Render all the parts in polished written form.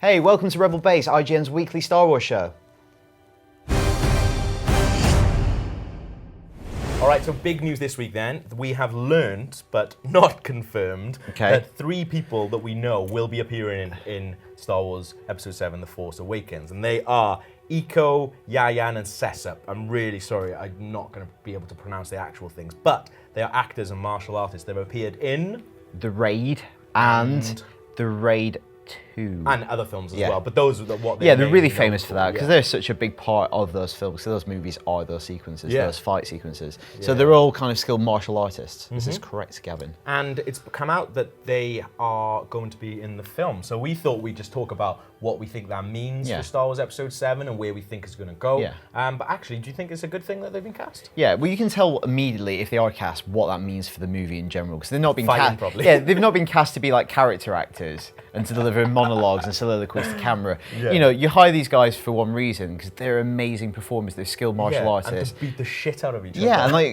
Hey, welcome to Rebel Base, IGN's weekly Star Wars show. All right, so big news this week then. We have learned, but not confirmed, that 3 people that we know will be appearing in Star Wars Episode 7, The Force Awakens. And they are Iko, Yayan, and Sessup. I'm really sorry, I'm not going to be able to pronounce the actual things, but they are actors and martial artists. They've appeared in... The Raid and The Raid 2. And other films as well, but those are what they're really famous for that, because they're such a big part of those films. So those movies are those sequences, those fight sequences. So they're all kind of skilled martial artists. This is correct, Gavin. And it's come out that they are going to be in the film. So we thought we'd just talk about what we think that means for Star Wars Episode 7 and where we think it's going to go. But actually, do you think it's a good thing that they've been cast? Yeah, well, you can tell immediately if they are cast what that means for the movie in general, because they've not been cast. They've not been cast to be like character actors and to deliver monologues and soliloquies to camera. You know, you hire these guys for one reason, because they're amazing performers. They're skilled martial artists. And to beat the shit out of each other. Yeah, and like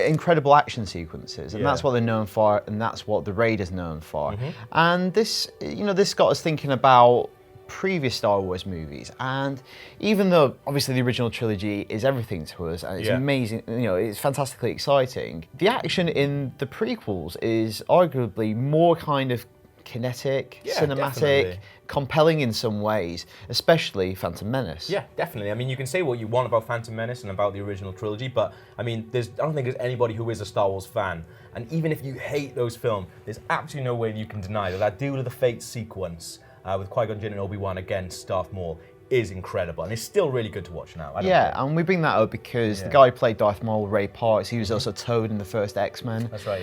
incredible action sequences, and that's what they're known for, and that's what the Raid is known for. And this, this got us thinking about previous Star Wars movies, and even though obviously the original trilogy is everything to us and it's amazing, it's fantastically exciting, the action in the prequels is arguably more kind of kinetic, cinematic, compelling in some ways, especially Phantom Menace. Yeah, definitely. I mean, you can say what you want about Phantom Menace and about the original trilogy, but I mean, I don't think there's anybody who is a Star Wars fan, and even if you hate those films, there's absolutely no way you can deny that Duel of the Fates sequence with Qui-Gon Jinn and Obi-Wan against Darth Maul is incredible, and it's still really good to watch now. And we bring that up because the guy who played Darth Maul, Ray Parks, he was also Toad in the first X-Men. That's right,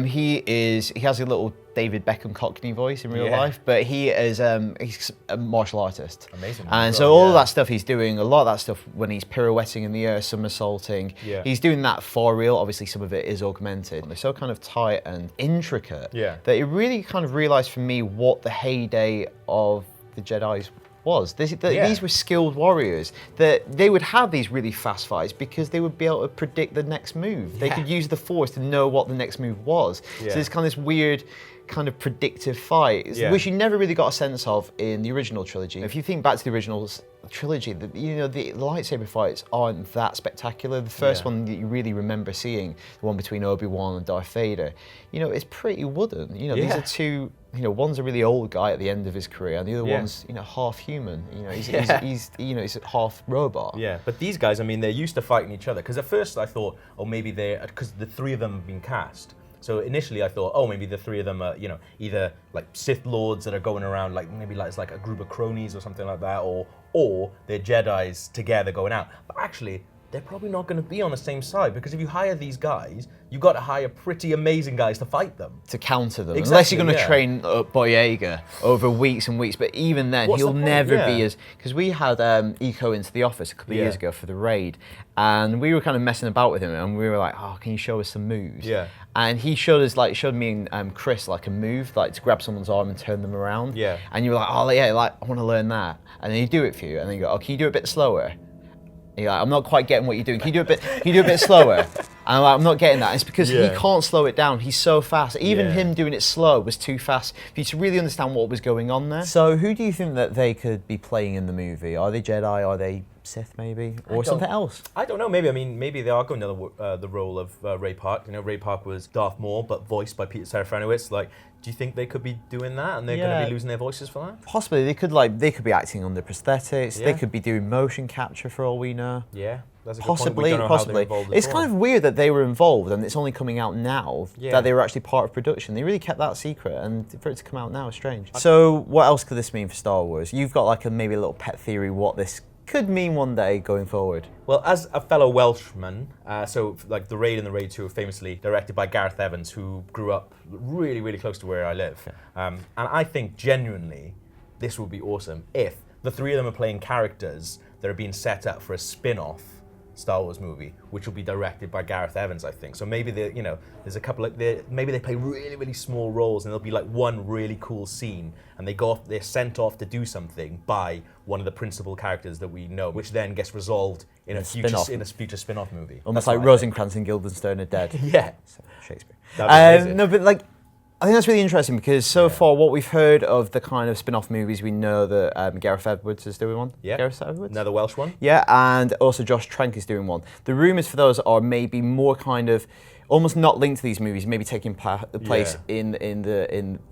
he has a little David Beckham Cockney voice in real life, but he is he's a martial artist. Amazing. And so all of that stuff he's doing, a lot of that stuff when he's pirouetting in the air, somersaulting, he's doing that for real. Obviously some of it is augmented. They're so kind of tight and intricate that it really kind of realised for me what the heyday of the Jedi's was. These were skilled warriors, that they would have these really fast fights because they would be able to predict the next move. They could use the Force to know what the next move was. So there's kind of this weird kind of predictive fight, which you never really got a sense of in the original trilogy. If you think back to the original trilogy, the lightsaber fights aren't that spectacular. The first one that you really remember seeing, the one between Obi-Wan and Darth Vader, it's pretty wooden. These are two, one's a really old guy at the end of his career, and the other one's, half human. He's half robot. Yeah, but these guys, I mean, they're used to fighting each other. Because at first I thought, maybe because the 3 of them have been cast. So initially I thought, maybe the 3 of them are, either like Sith Lords that are going around, like maybe it's like a group of cronies or something like that, or they're Jedis together going out. But actually, they're probably not going to be on the same side, because if you hire these guys, you've got to hire pretty amazing guys to fight them. To counter them. Unless you're going to train Boyega over weeks and weeks, but even then, he'll never be as... Because we had Iko into the office a couple of years ago for the Raid, and we were kind of messing about with him, and we were like, can you show us some moves? And he showed me and Chris like a move, like to grab someone's arm and turn them around. And you were like, I want to learn that. And then he'd do it for you, and then you go, can you do it a bit slower? You're like, I'm not quite getting what you're doing. Can you do a bit slower? And I'm like, I'm not getting that. It's because he can't slow it down. He's so fast. Even him doing it slow was too fast for you to really understand what was going on there. So who do you think that they could be playing in the movie? Are they Jedi? Are they Sith maybe? Or something else? I don't know. Maybe they are going to the role of Ray Park. Ray Park was Darth Maul, but voiced by Peter Serafinowicz. Like, do you think they could be doing that, and they're going to be losing their voices for that? Possibly. They could be acting under prosthetics. They could be doing motion capture for all we know. Yeah, that's a good possibly. Point. Possibly. It's kind of weird that they were involved, and it's only coming out now that they were actually part of production. They really kept that secret, and for it to come out now is strange. So, what else could this mean for Star Wars? You've got like maybe a little pet theory what this could mean one day going forward. Well, as a fellow Welshman, so like the Raid and the Raid 2 are famously directed by Gareth Evans, who grew up really, really close to where I live. And I think genuinely this would be awesome if the 3 of them are playing characters that are being set up for a spin-off Star Wars movie, which will be directed by Gareth Evans, I think. So maybe there's a couple of maybe they play really, really small roles, and there'll be like one really cool scene, and they're sent off to do something by one of the principal characters that we know, which then gets resolved in a future spin-off movie. Almost like Rosencrantz and Guildenstern are dead. Yeah, so, Shakespeare. No, but like I think that's really interesting because so far what we've heard of the kind of spin-off movies, we know that Gareth Edwards is doing one. Yeah. Gareth Edwards? Another Welsh one. Yeah, and also Josh Trank is doing one. The rumours for those are maybe more kind of almost not linked to these movies, maybe taking place in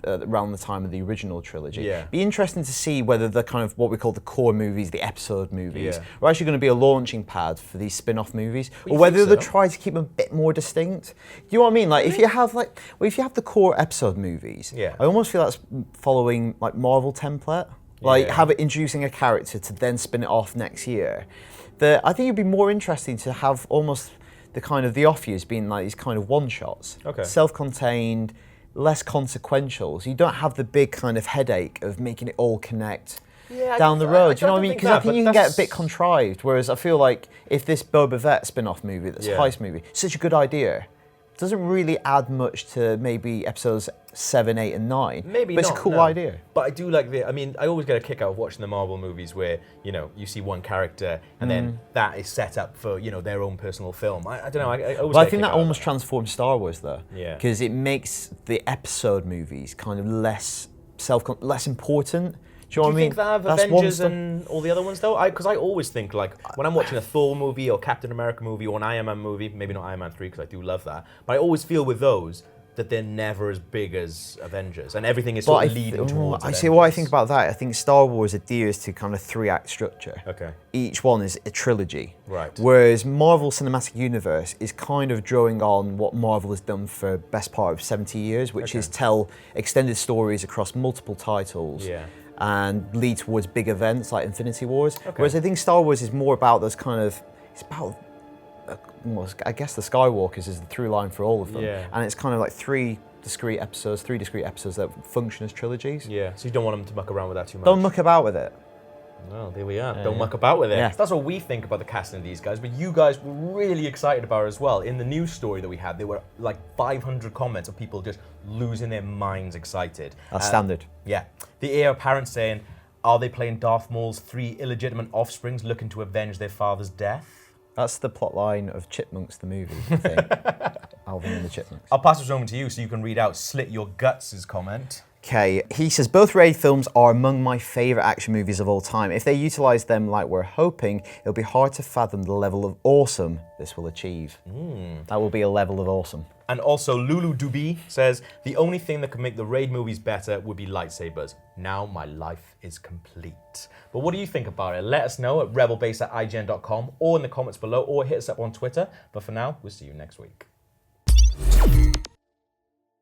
around the time of the original trilogy. Yeah. Be interesting to see whether the kind of what we call the core movies, the episode movies, are actually going to be a launching pad for these spin-off movies, or whether they try to keep them a bit more distinct. Do you know what I mean? Like if you have if you have the core episode movies, I almost feel that's following like Marvel template, like have it introducing a character to then spin it off next year. I think it'd be more interesting to have almost the kind of the off years being like these kind of one-shots, self-contained, less consequential. So you don't have the big kind of headache of making it all connect down the road. Do you know what I mean? Because I think you can get a bit contrived. Whereas I feel like if this Boba Fett spin-off movie, that's a heist movie, such a good idea, doesn't really add much to maybe episodes 7, 8, and 9. Maybe but not, it's a cool idea. But I do like I always get a kick out of watching the Marvel movies where, you see one character and then that is set up for, their own personal film. I don't know, I always But I think that almost transforms Star Wars though. Yeah. Because it makes the episode movies kind of less important. Do you know what I mean? Do you think that have Avengers and all the other ones though? Because I always think like when I'm watching a Thor movie or Captain America movie or an Iron Man movie, maybe not Iron Man 3 because I do love that, but I always feel with those that they're never as big as Avengers and everything is sort of leading towards I see what I think about that. I think Star Wars adheres to kind of 3-act structure. Okay. Each one is a trilogy. Right. Whereas Marvel Cinematic Universe is kind of drawing on what Marvel has done for best part of 70 years, which is tell extended stories across multiple titles. Yeah. And lead towards big events like Infinity Wars. Whereas I think Star Wars is more about those kind of, it's about, well, I guess the Skywalkers is the through line for all of them. Yeah. And it's kind of like three discrete episodes that function as trilogies. Yeah, so you don't want them to muck around with that too much. Don't muck about with it. Well, there we are. Don't muck about with it. Yeah. That's what we think about the casting of these guys, but you guys were really excited about it as well. In the news story that we had, there were like 500 comments of people just losing their minds excited. That's standard. Yeah. The heir apparent saying, are they playing Darth Maul's 3 illegitimate offsprings looking to avenge their father's death? That's the plot line of Chipmunks, the movie, I think. Alvin and the Chipmunks. I'll pass this over to you so you can read out Slit Your Guts' comment. Okay, he says, both Raid films are among my favourite action movies of all time. If they utilise them like we're hoping, it'll be hard to fathom the level of awesome this will achieve. That will be a level of awesome. And also Lulu Duby says, the only thing that could make the Raid movies better would be lightsabers. Now my life is complete. But what do you think about it? Let us know at rebel-base@ign.com or in the comments below or hit us up on Twitter. But for now, we'll see you next week.